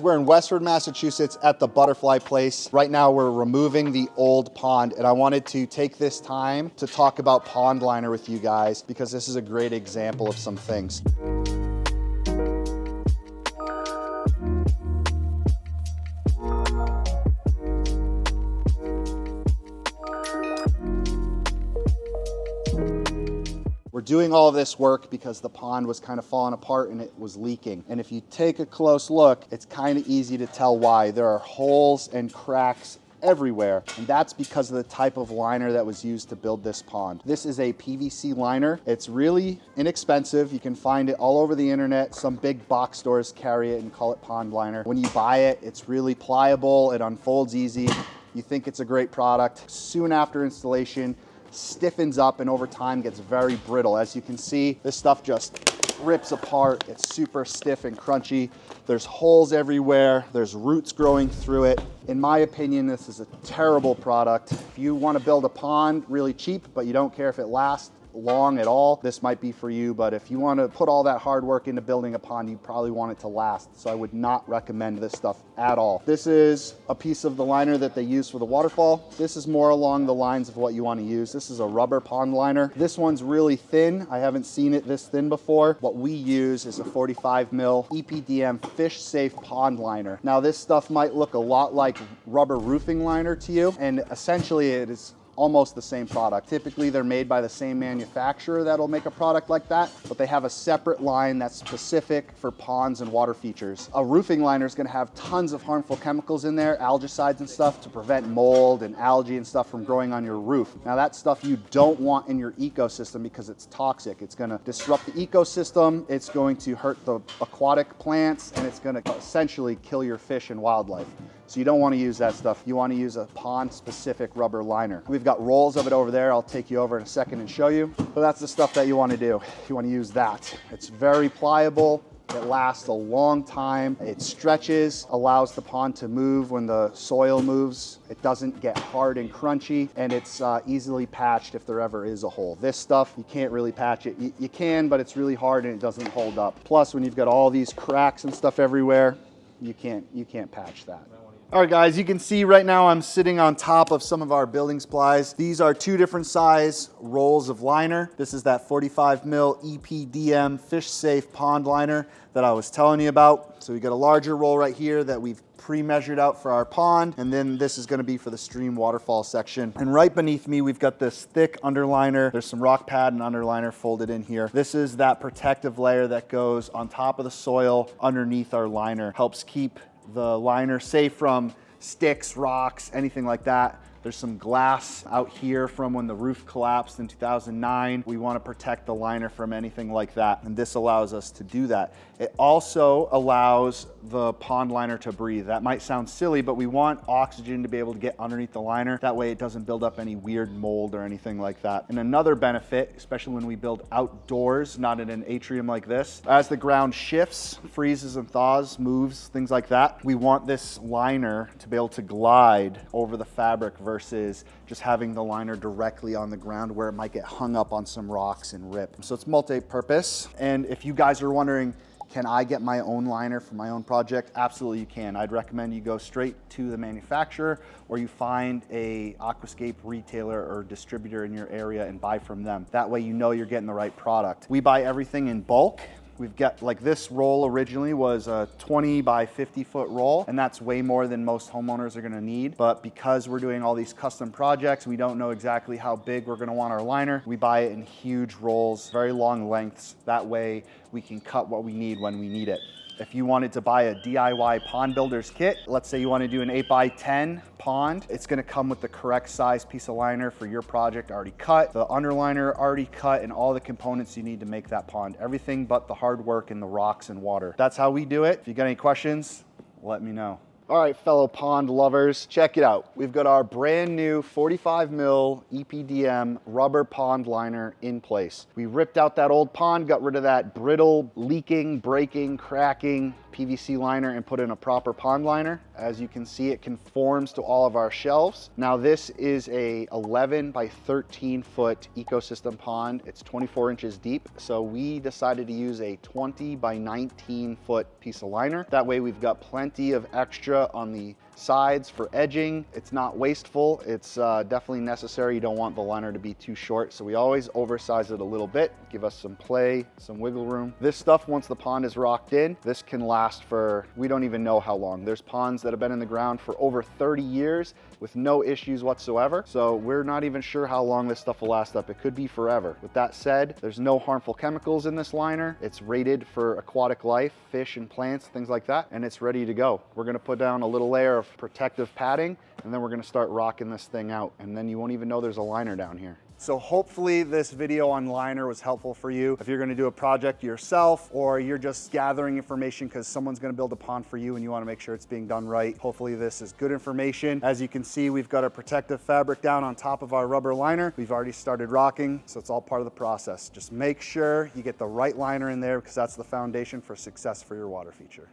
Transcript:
We're in Westford, Massachusetts at the Butterfly Place. Right now we're removing the old pond, and I wanted to take this time to talk about pond liner with you guys because this is a great example of some things. We're doing all of this work because the pond was kind of falling apart and it was leaking. And if you take a close look, it's kind of easy to tell why. There are holes and cracks everywhere, and that's because of the type of liner that was used to build this pond. This is a PVC liner. It's really inexpensive. You can find it all over the internet. Some big box stores carry it and call it pond liner. When you buy it, it's really pliable. It unfolds easy. You think it's a great product. Soon after installation, stiffens up and over time gets very brittle. As you can see, this stuff just rips apart. It's super stiff and crunchy. There's holes everywhere. There's roots growing through it. In my opinion, this is a terrible product. If you want to build a pond really cheap, but you don't care if it lasts long at all, this might be for you. But if you want to put all that hard work into building a pond, you probably want it to last. So I would not recommend this stuff at all. This is a piece of the liner that they use for the waterfall. This is more along the lines of what you want to use. This is a rubber pond liner. This one's really thin. I haven't seen it this thin before. What we use is a 45 mil EPDM fish safe pond liner. Now this stuff might look a lot like rubber roofing liner to you, and essentially it is almost the same product. Typically they're made by the same manufacturer that'll make a product like that, but they have a separate line that's specific for ponds and water features. A roofing liner is going to have tons of harmful chemicals in there, algicides and stuff, to prevent mold and algae and stuff from growing on your roof. Now that stuff you don't want in your ecosystem because it's toxic. It's going to disrupt the ecosystem, it's going to hurt the aquatic plants, and it's going to essentially kill your fish and wildlife. So you don't want to use that stuff. You want to use a pond-specific rubber liner. We've got rolls of it over there. I'll take you over in a second and show you. But that's the stuff that you want to do. You want to use that. It's very pliable. It lasts a long time. It stretches, allows the pond to move when the soil moves. It doesn't get hard and crunchy, and it's easily patched if there ever is a hole. This stuff, you can't really patch it. You can, but it's really hard and it doesn't hold up. Plus, when you've got all these cracks and stuff everywhere, you can't patch that. All right, guys, you can see right now I'm sitting on top of some of our building supplies. These are two different size rolls of liner. This is that 45 mil EPDM fish safe pond liner that I was telling you about. So we got a larger roll right here that we've pre-measured out for our pond, and then this is gonna be for the stream waterfall section. And right beneath me, we've got this thick underliner. There's some rock pad and underliner folded in here. This is that protective layer that goes on top of the soil underneath our liner. Helps keep the liner safe from sticks, rocks, anything like that. There's some glass out here from when the roof collapsed in 2009. We want to protect the liner from anything like that, and this allows us to do that. It also allows the pond liner to breathe. That might sound silly, but we want oxygen to be able to get underneath the liner. That way it doesn't build up any weird mold or anything like that. And another benefit, especially when we build outdoors, not in an atrium like this, as the ground shifts, freezes and thaws, moves, things like that, we want this liner to be able to glide over the fabric versus just having the liner directly on the ground where it might get hung up on some rocks and rip. So it's multi-purpose. And if you guys are wondering, can I get my own liner for my own project? Absolutely you can. I'd recommend you go straight to the manufacturer, or you find a aquascape retailer or distributor in your area and buy from them. That way you know you're getting the right product. We buy everything in bulk. We've got, like, this roll originally was a 20 by 50 foot roll, and that's way more than most homeowners are gonna need. But because we're doing all these custom projects, we don't know exactly how big we're gonna want our liner. We buy it in huge rolls, very long lengths. That way we can cut what we need when we need it. If you wanted to buy a DIY pond builder's kit, let's say you want to do an 8 by 10 pond, it's going to come with the correct size piece of liner for your project already cut, the underliner already cut, and all the components you need to make that pond. Everything but the hard work and the rocks and water. That's how we do it. If you got any questions, let me know. All right, fellow pond lovers, check it out. We've got our brand new 45 mil EPDM rubber pond liner in place. We ripped out that old pond, got rid of that brittle, leaking, breaking, cracking, PVC liner and put in a proper pond liner. As you can see, it conforms to all of our shelves. Now this is a 11 by 13 foot ecosystem pond. It's 24 inches deep. So we decided to use a 20 by 19 foot piece of liner. That way we've got plenty of extra on the sides for edging. It's not wasteful. It's definitely necessary. You don't want the liner to be too short. So we always oversize it a little bit, give us some play, some wiggle room. This stuff, once the pond is rocked in, this can last for, we don't even know how long. There's ponds that have been in the ground for over 30 years with no issues whatsoever. So we're not even sure how long this stuff will last up. It could be forever. With that said, there's no harmful chemicals in this liner. It's rated for aquatic life, fish and plants, things like that, and it's ready to go. We're gonna put down a little layer of protective padding, and then we're gonna start rocking this thing out, and then you won't even know there's a liner down here. So hopefully this video on liner was helpful for you. If you're gonna do a project yourself, or you're just gathering information because someone's gonna build a pond for you and you wanna make sure it's being done right, hopefully this is good information. As you can see, we've got our protective fabric down on top of our rubber liner. We've already started rocking, so it's all part of the process. Just make sure you get the right liner in there because that's the foundation for success for your water feature.